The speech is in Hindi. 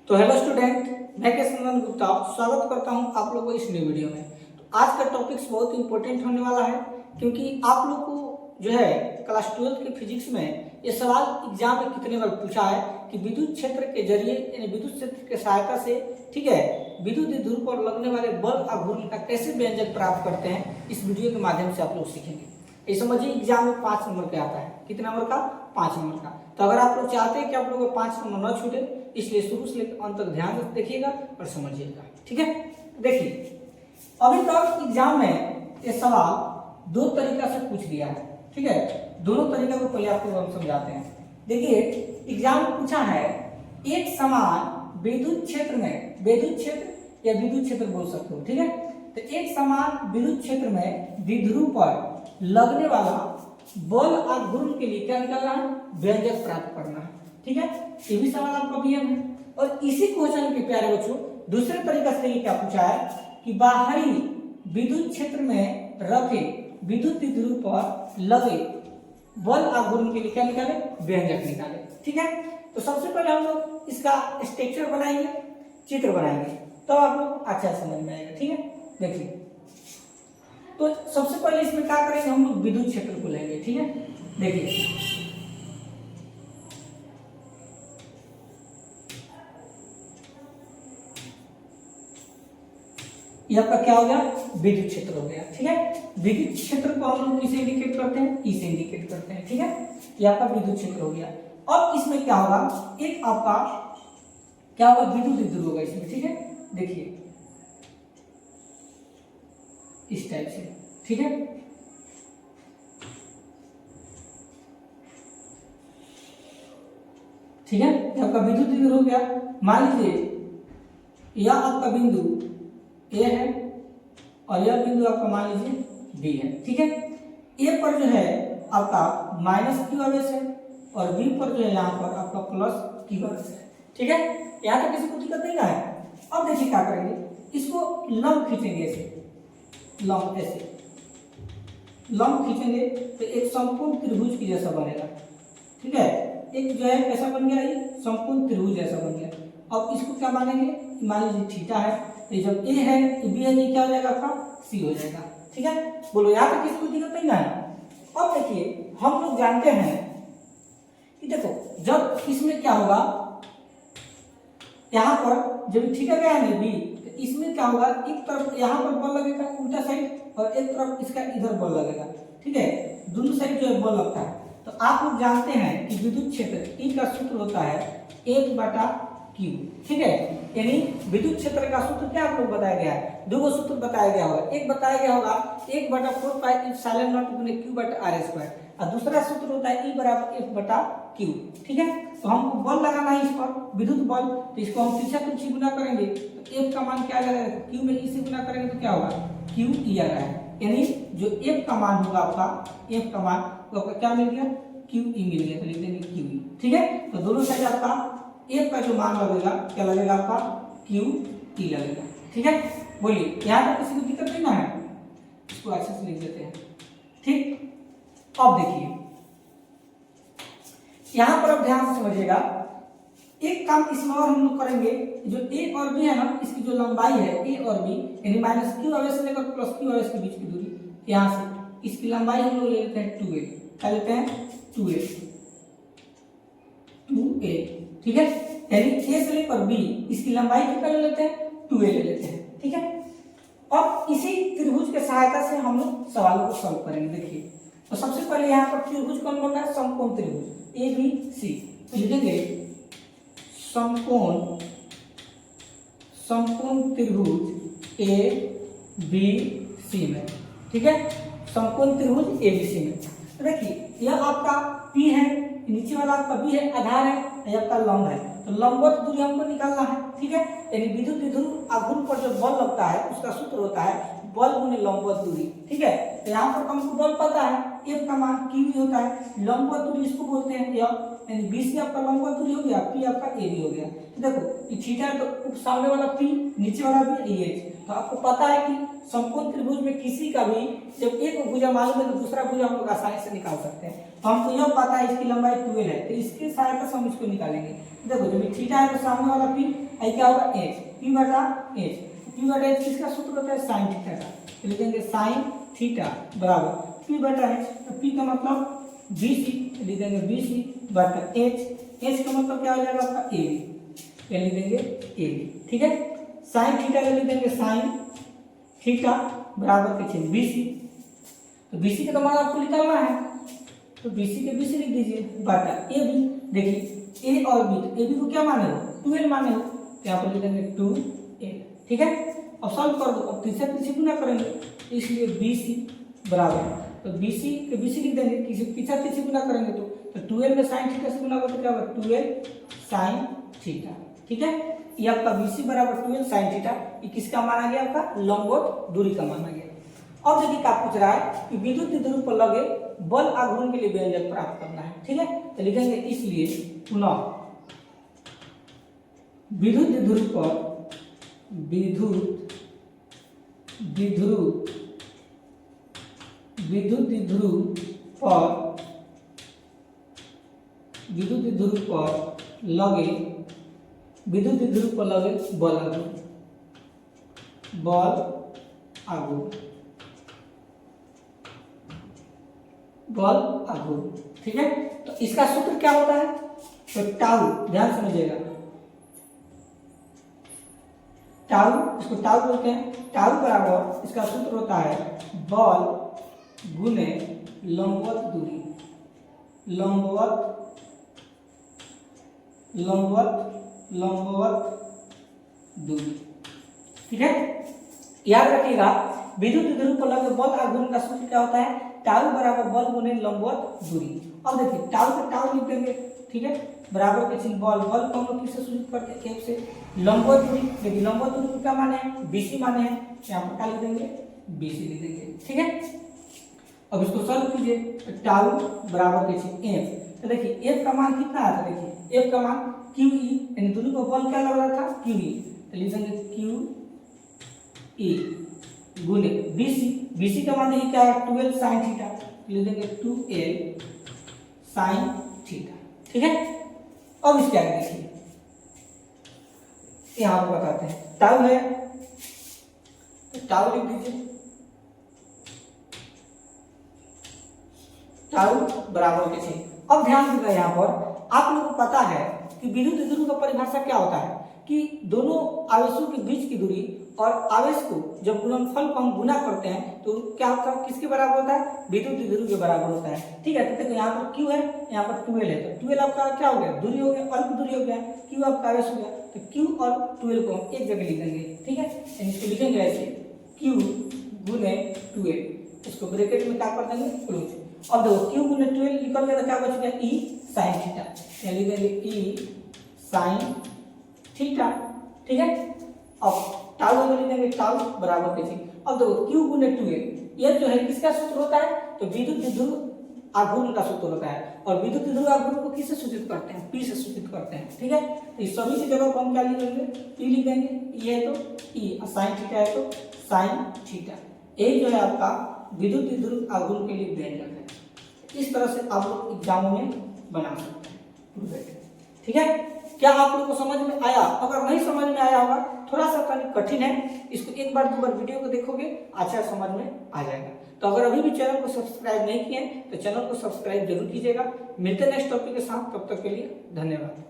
तो हेलो स्टूडेंट, मैं केशव गुप्ता स्वागत करता हूं आप लोगों को इस नई वीडियो में। तो आज का टॉपिक्स बहुत इंपॉर्टेंट होने वाला है, क्योंकि आप लोग को जो है क्लास 12 के फिजिक्स में ये सवाल एग्जाम में कितने बार पूछा है कि विद्युत क्षेत्र के जरिए यानी विद्युत क्षेत्र की सहायता से, ठीक है, विद्युत ध्रुव पर लगने वाले बल और घूर्णन का कैसे व्यंजक प्राप्त करते हैं, इस वीडियो के माध्यम से आप लोग सीखेंगे। ये समझिए एग्जाम में 5 नंबर का आता है। कितने नंबर का? 5 नंबर का। तो अगर आप लोग चाहते हैं कि आप लोगों को 5 नंबर न छूटे, इसलिए शुरू से लेकर अंत तक ध्यान से देखिएगा और समझिएगा, ठीक है। देखिए, अभी तक एग्जाम में ये सवाल दो तरीका से पूछ दिया है, ठीक है। दोनों तरीका को पहले आपको हम समझाते हैं। देखिए, एग्जाम में पूछा है एक समान विद्युत क्षेत्र में, विद्युत क्षेत्र या विद्युत क्षेत्र बोल सकते हो, ठीक है। तो एक समान विद्युत क्षेत्र में द्विध्रुव पर लगने वाला बल और घूर्णन के लिए क्या निकालना है? व्यंजक प्राप्त करना है, ठीक है। ये भी सवाल आपका पीएम है। और इसी क्वेश्चन के प्यारे बच्चों दूसरे तरीका से क्या पूछा है कि बाहरी विद्युत क्षेत्र में रखे विद्युत ध्रुव पर लगे बल और घूर्णन के लिए क्या निकाले? व्यंजक निकाले, ठीक है। तो सबसे पहले हम लोग इसका स्ट्रक्चर बनाएंगे, चित्र बनाएंगे, तो आप लोग अच्छा समझ में आएगा, ठीक है। देखिए, तो सबसे पहले इसमें क्या करेंगे, हम लोग विद्युत क्षेत्र को लेंगे, ठीक है। देखिए, ये आपका क्या हो गया? विद्युत क्षेत्र हो गया, ठीक है। विद्युत क्षेत्र को हम लोग किसे इंडिकेट करते हैं? ई से इंडिकेट करते हैं, ठीक है। ये आपका विद्युत क्षेत्र हो गया। अब इसमें क्या होगा? एक आपका क्या होगा? विद्युत ध्रुव होगा इसमें, ठीक है। देखिए इस टाइप से, ठीक है। ठीक है, ये आपका विद्युत ध्रुव हो गया। मान लीजिए यह आपका बिंदु ए है और यह बिंदु आपका मान लीजिए बी है, ठीक है। ए पर जो है आपका माइनस क्यू आवेश है और बी पर जो है यहाँ पर आपका प्लस क्यू आवेश है, ठीक है। यहाँ तक किसी को दिक्कत नहीं ना है। अब देखिए क्या करेंगे, इसको लंब खींचेंगे, ऐसे लंब, ऐसे लंब खींचेंगे तो एक संपूर्ण त्रिभुज की जैसा बनेगा, ठीक है। एक जो है कैसा बन गया? ये संपूर्ण त्रिभुज जैसा बन गया। अब इसको क्या मानेंगे? मान लीजिए थीटा है, तो जब ए है तो बी है, ये क्या हो जाएगा? आपका सी हो जाएगा, ठीक है। बोलो यहाँ तक किसको दिक्कत नहीं ना है। अब देखिए, हम लोग जानते हैं कि देखो जब इसमें क्या होगा, यहाँ पर जब थीटा क्या है बी, तो इसमें क्या होगा? एक तरफ यहाँ पर बल लगेगा उल्टा साइड और एक तरफ इसका इधर बल लगेगा, ठीक है। दोनों साइड जो है बल लगता है। तो आप लोग जानते हैं कि विद्युत क्षेत्र ई का सूत्र होता है 1/q, ठीक है। यानी विद्युत क्षेत्र का सूत्र क्या आप लोग बताया गया है? दो सूत्र बताया गया होगा। एक बताया गया होगा 1/4πε0q/r², और दूसरा सूत्र होता है E बराबर F/q, ठीक है। तो हमको बल लगाना है इस पर, विद्युत बल। तो इसको हम पीछे कुछ गुना करेंगे तो F का मान क्या आ जाएगा? Q में E से गुना करेंगे तो क्या होगा? QE आ रहा है। यानी जो F का मान होगा आपका, F का मान तो आपका क्या मिल गया? QE मिल गया। तो लिख देंगे QE, ठीक है। तो दोनों साइड आपका F का जो मान लगेगा क्या लगेगा? आपका QE लगेगा, ठीक है। बोलिए, यहाँ पर किसी को दिक्कत नहीं ना है? इसको अच्छे से लिख देते हैं, ठीक। अब देखिए, यहां पर अब ध्यान से समझिएगा। एक काम इसमें और हम लोग करेंगे, जो ए और बी है ना, इसकी जो लंबाई है ए और बी, यानी माइनस क्यू आवेश से लेकर प्लस क्यू आवेश के बीच की दूरी, यहां से इसकी लंबाई हम लोग ले लेते हैं 2a। क्या लेते हैं? 2a, ठीक है। यानी ए से लेकर बी इसकी लंबाई कितना ले लेते हैं? 2a ले लेते हैं, ठीक है। अब इसी त्रिभुज के सहायता से हम लोग सवालों को सॉल्व करेंगे। देखिए, तो सबसे पहले यहाँ पर त्रिभुज कौन बन रहा है? समकोण त्रिभुज ए बी सी। तो लिखेंगे समकोण त्रिभुज ए बी सी में, ठीक है। समकोण त्रिभुज ए बी सी में। तो देखिए, यह आपका P है, नीचे वाला आपका B है, आधार है, यह आपका लंब है। तो लंबवत दूरी हमको निकालना है, ठीक है। यानी विद्युत ध्रुव आघूर्ण पर जो बल लगता है उसका सूत्र होता है बल गुने लंबवत दूरी, ठीक है। तो यहाँ पर हमको बल पता है एफ का मान क्यू ही होता है, लंबवत दूरी इसको बोलते हैं एफ, यानी बीसी आपका लंबवत दूरी हो गया, पी आपका ए बी हो गया। तो देखो ये थीटा है तो सामने वाला पी, नीचे वाला भी ए एच। तो आपको पता है कि समकोण त्रिभुज में किसी का भी जब एक भुजा मालूम है तो दूसरा भुजा हम लोग आसानी से निकाल सकते हैं। तो हमको यह पता है इसकी लंबाई 12 है, तो इसके सहायता से हम इसको निकालेंगे। देखो जब थीटा है तो सामने वाला पी, आई क्या होगा एच, पी बटा एच। पी बटा एच किसका सूत्र होता है, साइन थीटा का। तो लिखेंगे साइन थीटा बराबर पी बटा एच। तो पी का मतलब बी सी, लिख देंगे बी सी बटा एच। एच का मतलब क्या हो जाएगा आपका ए बी, लिख देंगे ए बी। ठीक है, साइन थीटा का लिख देंगे साइन थीटा बराबर के बी सी। तो बी सी का मान आपको निकालना है, तो बी सी के बी सी लिख दीजिए बटा ए बी। देखिए ए और बी, तो ए बी को क्या माने हो, 12 माने हो, तो यहाँ पर लिख देंगे 2a। ठीक है, अब सॉल्व कर दो। अब तीसरे पीछे गुना करेंगे, इसलिए बी सी बराबर, तो बी सी के बी सी लिख देंगे, किसी पीछे पीछे गुना करेंगे तो 12 में साइन थीटा से गुना करें तो क्या होगा 12 साइन थीटा। ठीक है, ये आपका बी सी बराबर 12 साइन थीटा, ये किसका माना गया, आपका लंबवत दूरी का माना गया। अब देखिए क्या पूछ रहा है कि विद्युत द्विध्रुव पर लगे बल आघूर्ण के लिए व्यंजक प्राप्त करना है। ठीक है, तो लिखेंगे इसलिए पुनः विद्युत द्विध्रुव पर विद्युत द्विध्रुव पर लगे बल आघूर्ण। ठीक है, तो इसका सूत्र क्या होता है, तो टाउ, ध्यान समझिएगा, टाउ, इसको टाउ बोलते हैं। टाउ बराबर इसका सूत्र होता है बल गुने लंबवत दूरी, लंबवत दूरी। ठीक है, याद रखिएगा विद्युत द्विध्रुव पर लगे बल आघूर्ण का सूत्र क्या होता है, टाउ बराबर बल गुने लंबवत दूरी। अब देखिए टाउ से टाउ लिख देंगे, ठीक है, बराबर के चिन्ह बल को हम लोग किससे सूचित करते हैं, एफ से। लंबवत दूरी, देखिए लंबवत दूरी को क्या माने हैं, बीसी माने हैं, यहाँ पर क्या लिख देंगे, बीसी लिख देंगे। ठीक है, अब इसको सॉल्व कीजिए, टाउ बराबर के चिन्ह एफ। तो देखिए एफ का मान कितना आता है, देखिए एफ का मान क्यू ई, यानी दूरी को बल क्या लग रहा था, क्यू ई, तो लिख देंगे क्यू ई गुने बीसी। बीसी का मान देखिए क्या है, 12 साइन थीटा, लिख देंगे 2l साइन थीटा। ठीक है, अब इसके आगे देखिए, यहां पर बताते हैं टाउ है, तो टाउ लिख दीजिए, टाउ बराबर के चिन्ह। अब ध्यान दीजिएगा, यहाँ पर आप लोगों को पता है कि विद्युत द्विध्रुव का परिभाषा क्या होता है कि दोनों आवेशों के बीच की दूरी और आवेश को जब गुणनफल को हम गुना करते हैं तो क्या होता है, किसके बराबर होता है, विद्युत द्विध्रुव के बराबर होता है। ठीक है, तो देखो यहाँ पर Q है, यहाँ पर 12 है, तो 12 आपका क्या हो गया, दूरी हो गया, अल्प दूरी हो गया, Q आपका आवेश हो गया, तो Q और 12 को हम एक जगह लिख देंगे। ठीक है, इसको लिखेंगे ऐसे Q गुने 12, इसको ब्रैकेट में क्या कर देंगे, क्लोज। अब देखो Q गुने 12 निकल गया तो क्या बच गया, E साइन थीटा, लिख देंगे E साइन थीटा। ठीक है, अब टाउ में लिख देंगे टाउ बराबर के चिन्ह। अब देखो Q गुने 2a, यह जो है किसका सूत्र होता है, तो विद्युत द्विध्रुव आघूर्ण का सूत्र होता है, और विद्युत द्विध्रुव आघूर्ण को किससे सूचित करते हैं, P से सूचित करते हैं। ठीक है, तो इस सभी की जगह पर हम क्या लिख देंगे, P लिख देंगे, ये है तो E और साइन थीटा है तो साइन थीटा। यही जो है आपका विद्युत द्विध्रुव आघूर्ण के लिए व्यंजक है। इस तरह से आप लोग एग्जामों में बना सकते हैं। ठीक है, क्या आप लोगों को समझ में आया? अगर नहीं समझ में आया होगा, थोड़ा सा कठिन है, इसको एक बार दो बार वीडियो को देखोगे अच्छा समझ में आ जाएगा। तो अगर अभी भी चैनल को सब्सक्राइब नहीं किए तो चैनल को सब्सक्राइब जरूर कीजिएगा। मिलते हैं नेक्स्ट टॉपिक के साथ, तब तक के लिए धन्यवाद।